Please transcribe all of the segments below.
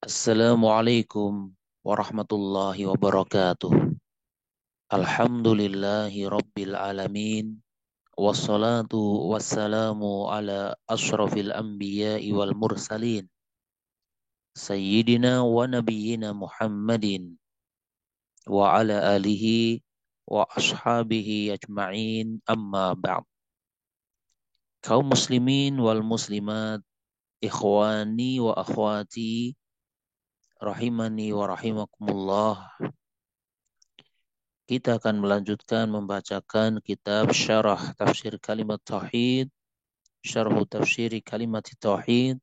Assalamualaikum warahmatullahi wabarakatuh. Alhamdulillahi rabbil alamin. Wassalatu wassalamu ala ashrafil anbiya'i wal mursalin. Sayyidina wa nabiyyina Muhammadin wa ala alihi wa ashabihi ajma'in amma ba'd. Kaum muslimin wal muslimat, ikhwani wa akhwati, rahimani wa rahimakumullah. Kita akan melanjutkan membacakan kitab Syarah Tafsir Kalimat Tauhid, Syarhu Tafsiri Kalimat Tauhid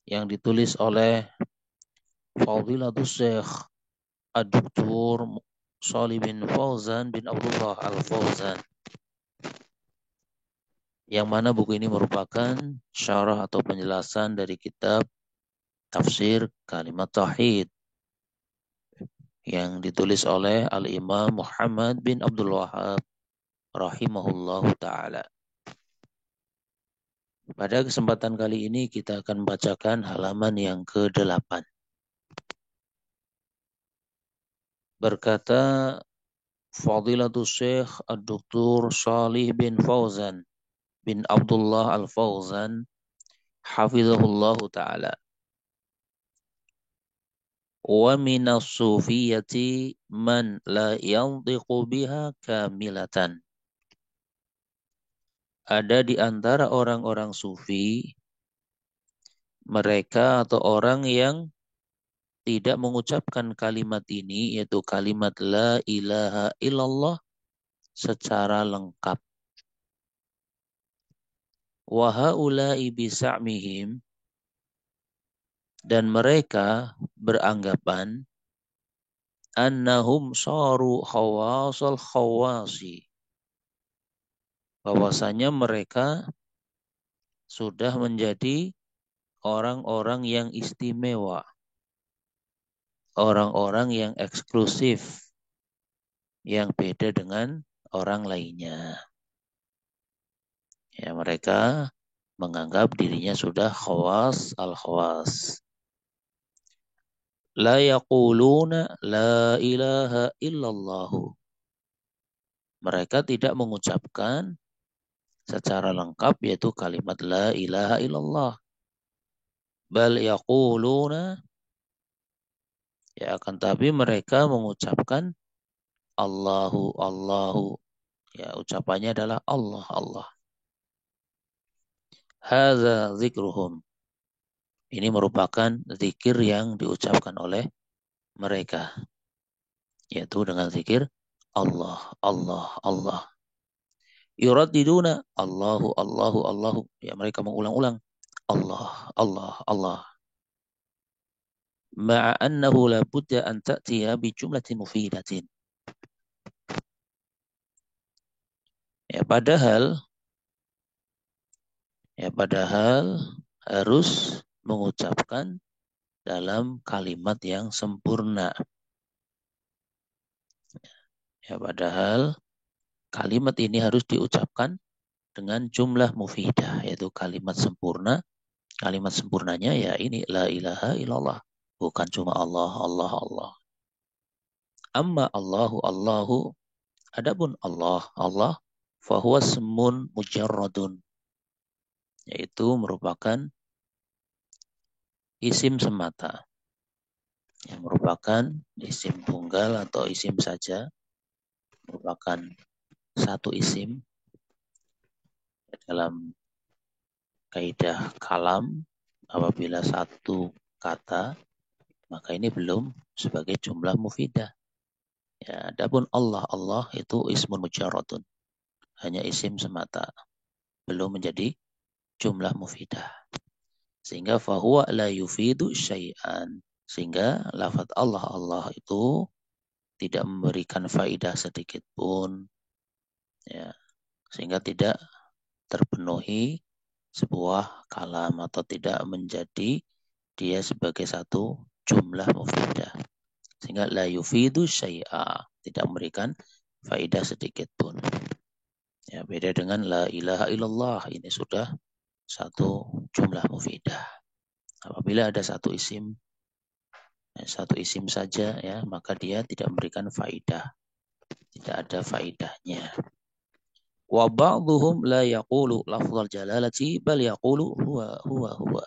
yang ditulis oleh Fadilatul Syekh Ad-Doktor Shalih bin Fauzan bin Abdullah Al-Fauzan. Yang mana buku ini merupakan syarah atau penjelasan dari kitab Tafsir Kalimat Tauhid yang ditulis oleh Al-Imam Muhammad bin Abdul Wahhab rahimahullahu ta'ala. Pada kesempatan kali ini kita akan membacakan halaman yang ke-8. Berkata Fadilatul Syekh Ad-Doktor Shalih bin Fauzan bin Abdullah Al-Fauzan hafizahullahu ta'ala. Wa minas sufiyati man la yantiqu biha kamilatan. Ada di antara orang-orang sufi mereka atau orang yang tidak mengucapkan kalimat ini, yaitu kalimat la ilaha illallah secara lengkap. Wa haula'i bisa'mihim, dan mereka beranggapan annahum saru khawasal khawasi, bahwasanya mereka sudah menjadi orang-orang yang istimewa, orang-orang yang eksklusif, yang beda dengan orang lainnya. Ya, mereka menganggap dirinya sudah khawas al-khawas. La yaquluna la ilaha illallahu. Mereka tidak mengucapkan secara lengkap yaitu kalimat la ilaha illallah. Bal yaquluna, ya akan tapi mereka mengucapkan Allahu Allahu. Ya, ucapannya adalah Allah Allah. Hadza zikruhum. Ini merupakan zikir yang diucapkan oleh mereka, yaitu dengan zikir Allah Allah Allah. Yuraddiduna Allahu Allahu Allahu. Ya, mereka mengulang-ulang Allah Allah Allah. Ma'a annahu la budda an ta'tiya bi jumlatin mufidatin. Padahal harus mengucapkan dalam kalimat yang sempurna. Padahal kalimat ini harus diucapkan dengan jumlah mufidah, yaitu kalimat sempurna. Kalimat sempurnanya ya ini la ilaha illallah, bukan cuma Allah Allah Allah. Amma Allahu Allahu, adapun Allah Allah, fahuwa ismun mujarradun, yaitu merupakan isim semata, yang merupakan isim tunggal atau isim saja, merupakan satu isim. Dalam kaidah kalam, apabila satu kata, maka ini belum sebagai jumlah mufidah. Ya, adapun Allah Allah itu ismun mujarradun, hanya isim semata, belum menjadi jumlah mufidah. Sehingga fahuwa la yufidu syai'an, sehingga lafaz Allah Allah itu tidak memberikan faidah sedikit pun, ya, sehingga tidak terpenuhi sebuah kalam atau tidak menjadi dia sebagai satu jumlah mufidah, sehingga la yufidu syai'a, tidak memberikan faidah sedikit pun. Ya, beda dengan la ilaha illallah, ini sudah satu jumlah mufidah. Apabila ada satu isim satu isim saja ya, maka dia tidak memberikan faidah, tidak ada faidahnya. Wa ba'dhum la yaqulu lafzal jalalati bal yaqulu huwa.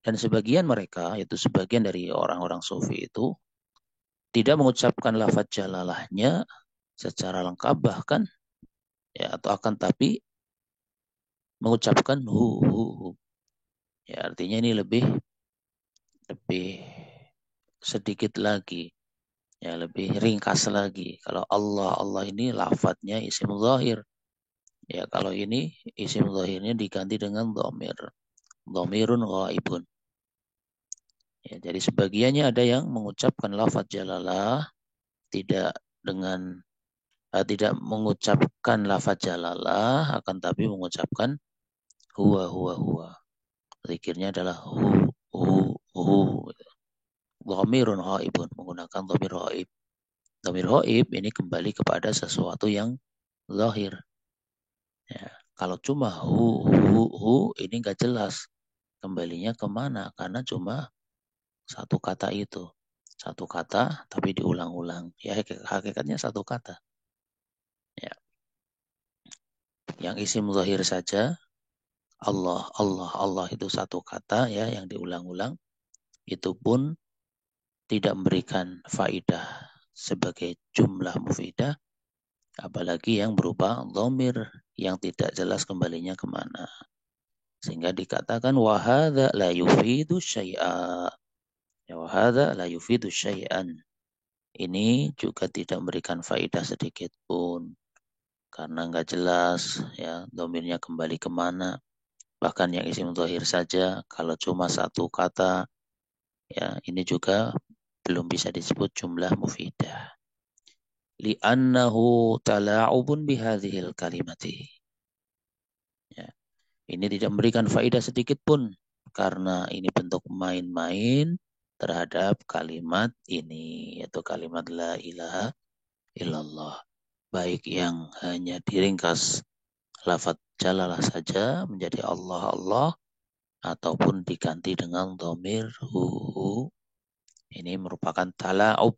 Dan sebagian mereka, yaitu sebagian dari orang-orang sufi itu tidak mengucapkan lafaz jalalahnya secara lengkap bahkan ya, atau akan tapi mengucapkan hu. Ya, artinya ini lebih lebih sedikit lagi, ya lebih ringkas lagi. Kalau Allah, Allah ini lafadznya isim zahir. Ya, kalau ini isim zahirnya diganti dengan dhamir. Dhamirun ghaibun. Ya, jadi sebagiannya ada yang mengucapkan lafadz jalalah tidak dengan tidak mengucapkan lafadz jalalah akan tapi mengucapkan huwa. Zikirnya adalah hu. Dhamirun ghaibun, menggunakan dhamir ghaib. Dhamir ghaib ini kembali kepada sesuatu yang zahir. Ya, kalau cuma hu ini nggak jelas kembalinya kemana karena cuma satu kata itu. Satu kata tapi diulang-ulang. Ya hakikatnya satu kata. Ya. Yang isim zahir saja Allah itu satu kata ya yang diulang-ulang. Itu pun tidak memberikan faidah sebagai jumlah mufidah, apalagi yang berupa dhamir yang tidak jelas kembalinya kemana. Sehingga dikatakan wahada la yufidu syai'a. Ya, wahada la yufidu syai'an. Ini juga tidak memberikan faidah sedikit pun. Karena nggak jelas ya dhamirnya kembali kemana. Bahkan yang isim dhahir saja kalau cuma satu kata ya ini juga belum bisa disebut jumlah mufidah. Li'annahu tala'ubun bihadhil kalimati. Ya, ini tidak memberikan faedah sedikit pun karena ini bentuk main-main terhadap kalimat ini yaitu kalimat la ilaha illallah. Baik yang hanya diringkas lafaz jalalah saja menjadi Allah Allah ataupun diganti dengan dhamir hu. Ini merupakan tala'ub,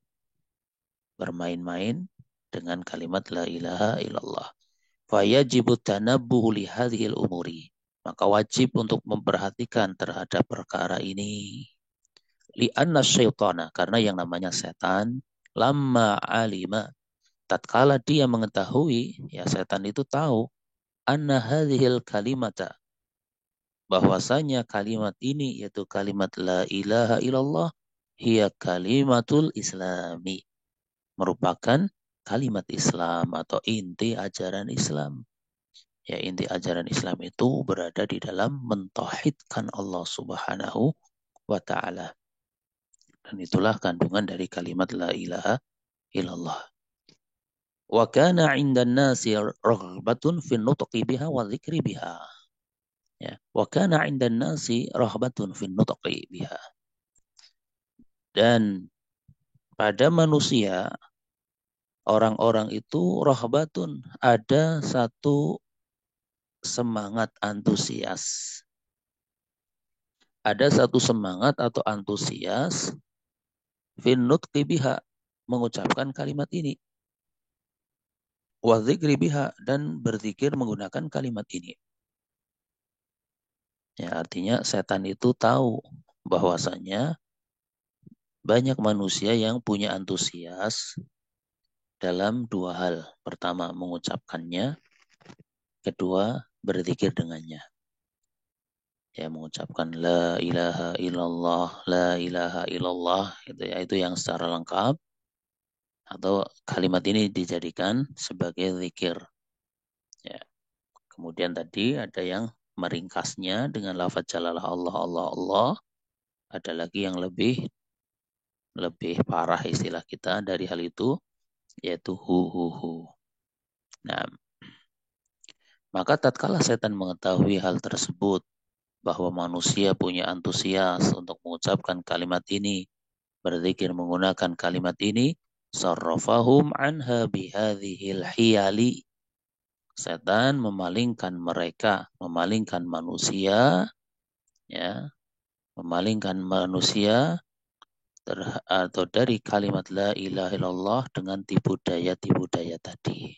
bermain-main dengan kalimat la ilaha illallah. Fayajibu tanabbuhu li hadhil umuri. Maka wajib untuk memperhatikan terhadap perkara ini. Li'anna syaitana, karena yang namanya setan, lamma alima, tatkala dia mengetahui, ya setan itu tahu, anna hadhil kalimata, bahwasanya kalimat ini yaitu kalimat la ilaha illallah, hiya kalimatul islami, merupakan kalimat Islam atau inti ajaran Islam. Ya, inti ajaran Islam itu berada di dalam mentauhidkan Allah Subhanahu wa taala. Dan itulah kandungan dari kalimat la ilaha illallah. Wa kana 'indan nasi raghbatun fi nutqi biha wa dzikri biha. Ya, wa kana 'indan nasi raghbatun fi nutqi biha. Dan pada manusia orang-orang itu rahbatun, ada satu semangat antusias. Ada satu semangat atau antusias finut biha, mengucapkan kalimat ini. Wa dzikri biha, dan berzikir menggunakan kalimat ini. Ya, artinya setan itu tahu bahwasanya banyak manusia yang punya antusias dalam dua hal. Pertama, mengucapkannya. Kedua, berzikir dengannya. Ya, mengucapkan la ilaha illallah gitu ya, itu yang secara lengkap atau kalimat ini dijadikan sebagai zikir ya. Kemudian tadi ada yang meringkasnya dengan lafaz jalalah Allah. Ada lagi yang lebih parah istilah kita dari hal itu yaitu hu. Nah, maka tatkala setan mengetahui hal tersebut bahwa manusia punya antusias untuk mengucapkan kalimat ini, berzikir menggunakan kalimat ini, sarrafahum anha bihadhil hiyali. Setan memalingkan mereka, memalingkan manusia, ya, memalingkan manusia atau dari kalimat la ilaha illallah dengan tipu daya tadi.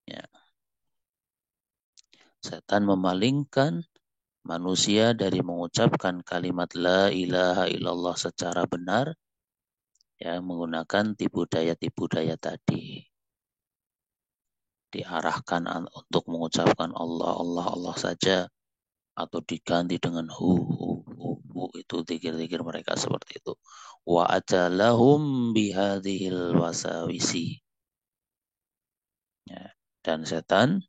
Ya. Setan memalingkan manusia dari mengucapkan kalimat la ilaha illallah secara benar, ya, menggunakan tipu daya tadi. Diarahkan untuk mengucapkan Allah, Allah, Allah saja, atau diganti dengan hu, itu zikir-zikir mereka seperti itu. Wa ajalahum bihadhil wasawisi. Ya. Dan setan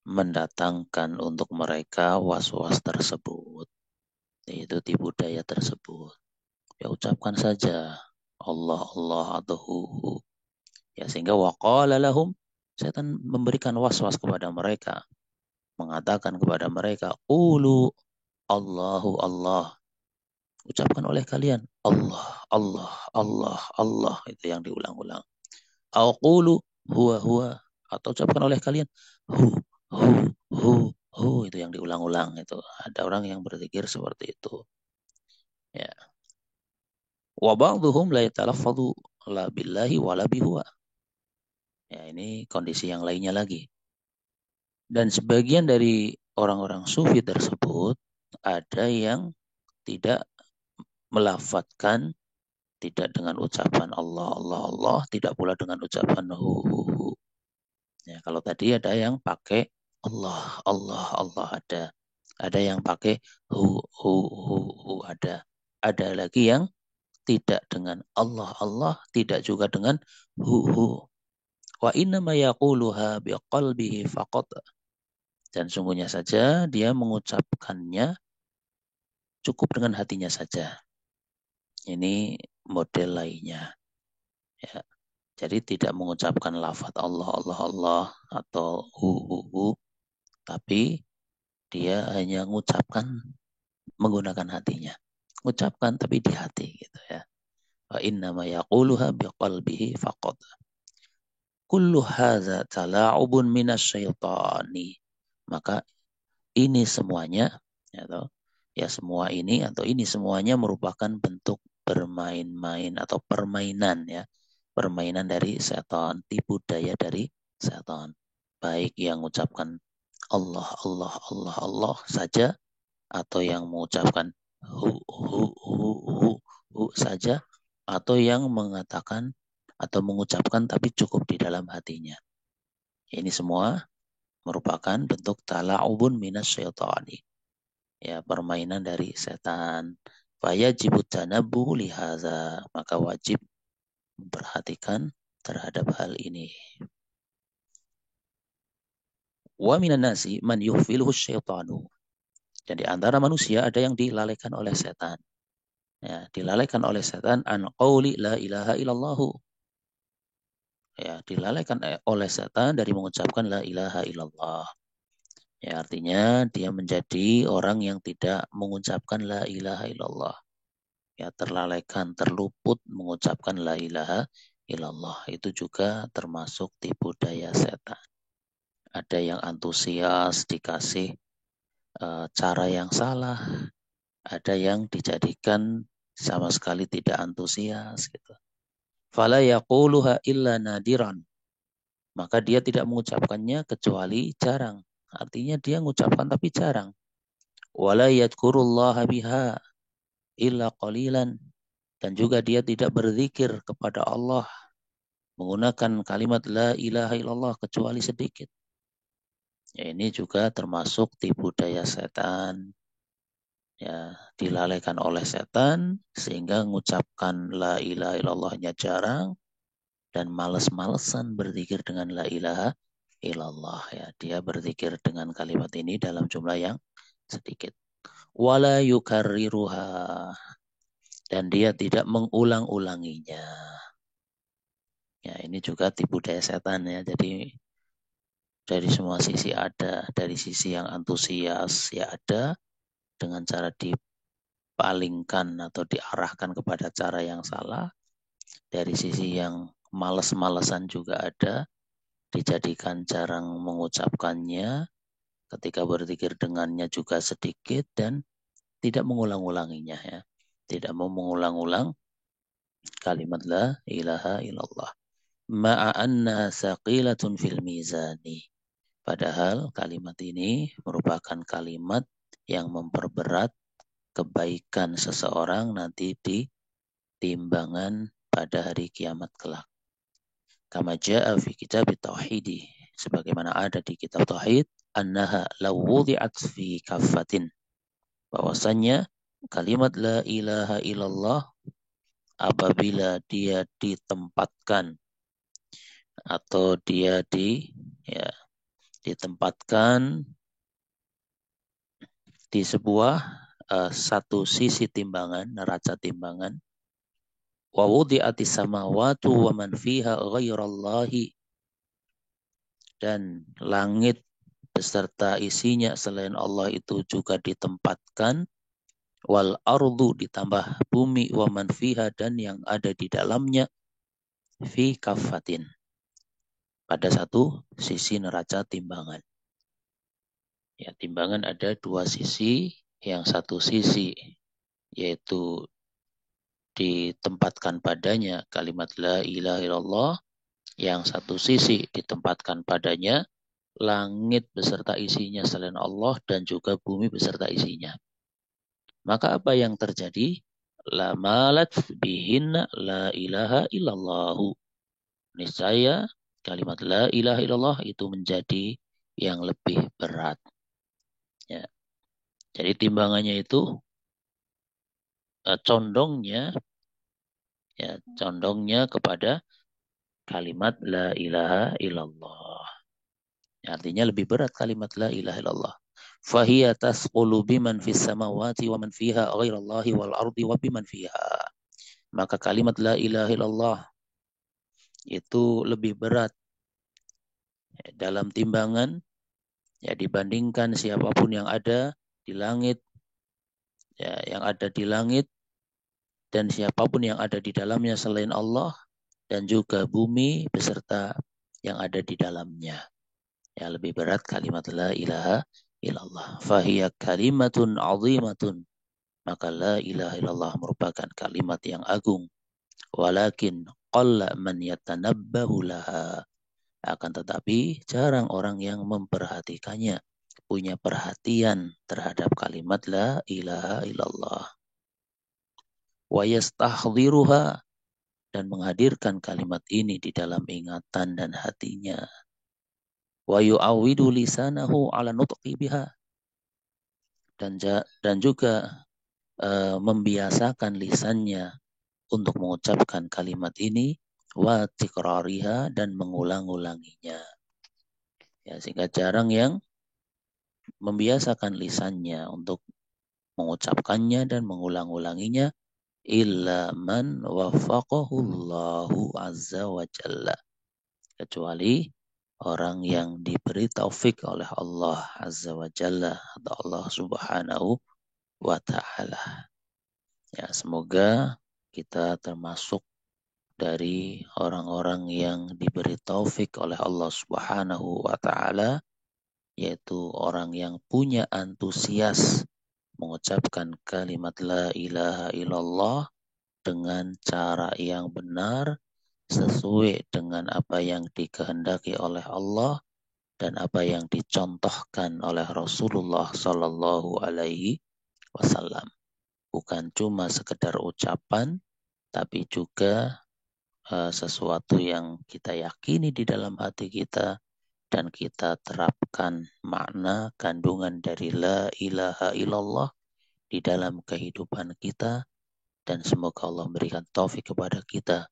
mendatangkan untuk mereka was-was tersebut. Itu tipu daya tersebut. Ya ucapkan saja Allah, Allah atau hu. Ya sehingga waqala lahum, setan memberikan was-was kepada mereka, mengatakan kepada mereka, qulu Allahu Allah. Ucapkan oleh kalian Allah, Allah, Allah, Allah, itu yang diulang-ulang. Au qulu huwa huwa, atau ucapkan oleh kalian hu, hu, hu, hu, itu yang diulang-ulang itu. Ada orang yang berzikir seperti itu. Ya. Wa ba'dhum la yatalaffadhu la billahi wa la bihuwa. Ya, ini kondisi yang lainnya lagi. Dan sebagian dari orang-orang sufi tersebut ada yang tidak melafatkan, tidak dengan ucapan Allah, Allah, Allah, tidak pula dengan ucapan hu. Ya, kalau tadi ada yang pakai Allah, Allah, Allah ada. Ada yang pakai hu ada. Ada lagi yang tidak dengan Allah, Allah, tidak juga dengan hu. Wa innama yaquluha biqalbihi faqat. Dan sungguhnya saja dia mengucapkannya cukup dengan hatinya saja. Ini model lainnya. Ya. Jadi tidak mengucapkan lafaz Allah, Allah, Allah atau hu. Tapi dia hanya mengucapkan menggunakan hatinya. Ucapkan tapi di hati gitu ya. Wa innama yaquluha biqalbihi faqat. Kullu hadza tala'ubun minasyaitani. Maka ini semuanya, ya semua ini atau ini semuanya merupakan bentuk bermain-main atau permainan, ya, permainan dari setan, tipu daya dari setan. Baik yang mengucapkan Allah, Allah, Allah, Allah saja, atau yang mengucapkan hu saja, atau yang mengatakan atau mengucapkan tapi cukup di dalam hatinya. Ini semua merupakan bentuk tala'ubun minas syaitani. Ya, permainan dari setan. Fayajibut tanabuhu lihaza. Maka wajib memperhatikan terhadap hal ini. Wa minan nasi man yuhfiluhu syaitanu. Jadi antara manusia ada yang dilalaikan oleh setan. Ya, dilalaikan oleh setan an qawli la ilaha illallahu. Ya, dilalaikan oleh setan dari mengucapkan la ilaha illallah. Ya, artinya dia menjadi orang yang tidak mengucapkan la ilaha illallah. Ya, terlalaikan, terluput mengucapkan la ilaha illallah. Itu juga termasuk tipu daya setan. Ada yang antusias dikasih cara yang salah. Ada yang dijadikan sama sekali tidak antusias gitu. Fala yaquluha illa nadiran. Maka dia tidak mengucapkannya kecuali jarang. Artinya dia mengucapkan tapi jarang. Wala yadkurullaha biha illa qalilan. Dan juga dia tidak berzikir kepada Allah menggunakan kalimat la ilaha illallah kecuali sedikit. Ya, ini juga termasuk tipu daya setan. Ya, dilalaikan oleh setan sehingga mengucapkan la ilaha illallahnya jarang dan males-malesan berzikir dengan la ilaha illallah, ya. Dia berzikir dengan kalimat ini dalam jumlah yang sedikit. Wala yukarriruha, dan dia tidak mengulang-ulanginya. Ya, ini juga tipu daya setan, ya. Jadi dari semua sisi ada, dari sisi yang antusias ya ada, dengan cara dipalingkan atau diarahkan kepada cara yang salah. Dari sisi yang males-malesan juga ada, dijadikan jarang mengucapkannya, ketika berzikir dengannya juga sedikit dan tidak mengulang-ulanginya, ya. tidak mau mengulang-ulang kalimat la ilaha illallah. Ma'a anna saqilatun fil mizani. Padahal kalimat ini merupakan kalimat yang memperberat kebaikan seseorang nanti di timbangan pada hari kiamat kelak. Kama ja'a fi kitab tauhidi, sebagaimana ada di kitab tauhid, annaha law wudi'at fi kaffatin, bahwasannya kalimat la ilaha illallah apabila dia ditempatkan atau dia ditempatkan di sebuah satu sisi timbangan, neraca timbangan, wa wudi'atis samawati wa man fiha ghairallahi, dan langit beserta isinya selain Allah itu juga ditempatkan, wal ardu ditambah bumi, wa man fiha dan yang ada di dalamnya, fi kafatin pada satu sisi neraca timbangan. Ya, timbangan ada dua sisi, yang satu sisi yaitu ditempatkan padanya kalimat la ilaha illallah, yang satu sisi ditempatkan padanya langit beserta isinya selain Allah dan juga bumi beserta isinya. Maka apa yang terjadi? La malat bihinna la ilaha illallahu. Niscaya kalimat la ilaha illallah itu menjadi yang lebih berat. Ya. Jadi timbangannya itu condongnya kepada kalimat la ilaha illallah. Artinya lebih berat kalimat la ilaha illallah. Fahiya tasqulu biman fis samawati wa man fiha ghairallahi wal ardi wa biman fiha. Maka kalimat la ilaha illallah itu lebih berat dalam timbangan dibandingkan siapapun yang ada di langit, yang ada di langit dan siapapun yang ada di dalamnya selain Allah, dan juga bumi beserta yang ada di dalamnya. Ya, lebih berat kalimat la ilaha illallah. Fahiya kalimatun azimatun. Maka la ilaha illallah merupakan kalimat yang agung. Walakin qalla man yatanabbahu laha. Akan tetapi jarang orang yang memperhatikannya, punya perhatian terhadap kalimat la ilaha illallah. Wa yastahdhiruha, dan menghadirkan kalimat ini di dalam ingatan dan hatinya. Wa yu'awwidu lisanahu ala nutqi biha, dan juga membiasakan lisannya untuk mengucapkan kalimat ini, wa tikrariha, dan mengulang-ulanginya. Ya, sehingga jarang yang membiasakan lisannya untuk mengucapkannya dan mengulang-ulanginya, illa man waffaqahullahu azza wa jalla, kecuali orang yang diberi taufik oleh Allah azza wa jalla atau Allah subhanahu wa ta'ala. Ya, semoga kita termasuk dari orang-orang yang diberi taufik oleh Allah subhanahu wa ta'ala, yaitu orang yang punya antusias mengucapkan kalimat la ilaha illallah dengan cara yang benar, sesuai dengan apa yang dikehendaki oleh Allah dan apa yang dicontohkan oleh Rasulullah Sallallahu Alaihi Wasallam. Bukan cuma sekedar ucapan, tapi juga sesuatu yang kita yakini di dalam hati kita dan kita terapkan makna kandungan dari la ilaha illallah di dalam kehidupan kita, dan semoga Allah memberikan taufik kepada kita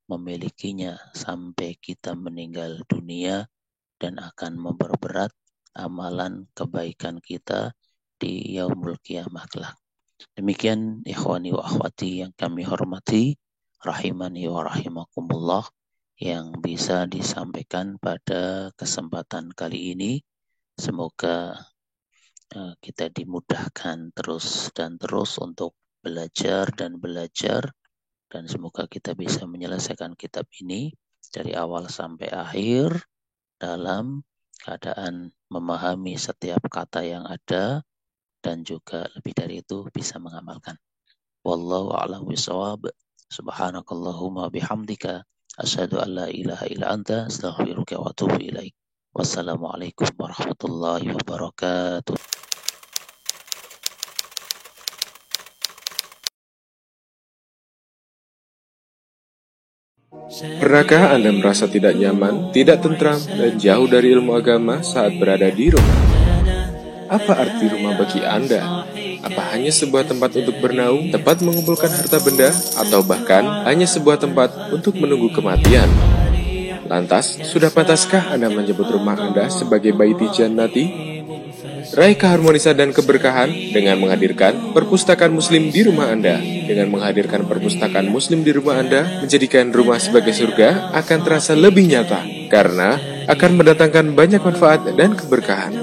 memilikinya sampai kita meninggal dunia dan akan memperberat amalan kebaikan kita di yaumul qiyamah kelak. Demikian ikhwani wa akhwati yang kami hormati, rahimani wa rahimakumullah, yang bisa disampaikan pada kesempatan kali ini. Semoga kita dimudahkan terus dan terus untuk belajar dan belajar, dan semoga kita bisa menyelesaikan kitab ini dari awal sampai akhir dalam keadaan memahami setiap kata yang ada dan juga lebih dari itu bisa mengamalkan. Wallahu a'lam bishawab. Subhanakallahumma bihamdika asyhadu an la ilaha illa anta astaghfiruka wa atubu ilaik. Wassalamualaikum warahmatullahi wabarakatuh. Pernahkah Anda merasa tidak nyaman, tidak tentram, dan jauh dari ilmu agama saat berada di rumah? Apa arti rumah bagi Anda? Apa hanya sebuah tempat untuk bernaung, tempat mengumpulkan harta benda, atau bahkan hanya sebuah tempat untuk menunggu kematian? Lantas, sudah pantaskah Anda menyebut rumah Anda sebagai baiti jannati? Raih keharmonisan dan keberkahan dengan menghadirkan perpustakaan muslim di rumah Anda. Dengan menghadirkan perpustakaan muslim di rumah Anda, menjadikan rumah sebagai surga akan terasa lebih nyata, karena akan mendatangkan banyak manfaat dan keberkahan.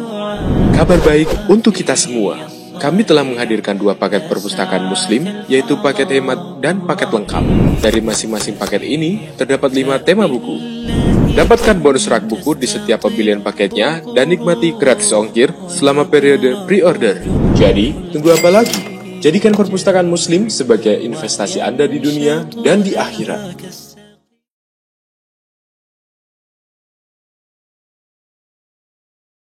Kabar baik untuk kita semua. Kami telah menghadirkan 2 paket perpustakaan muslim, yaitu paket hemat dan paket lengkap. Dari masing-masing paket ini, terdapat 5 tema buku. Dapatkan bonus rak buku di setiap pembelian paketnya dan nikmati gratis ongkir selama periode pre-order. Jadi, tunggu apa lagi? Jadikan perpustakaan muslim sebagai investasi Anda di dunia dan di akhirat.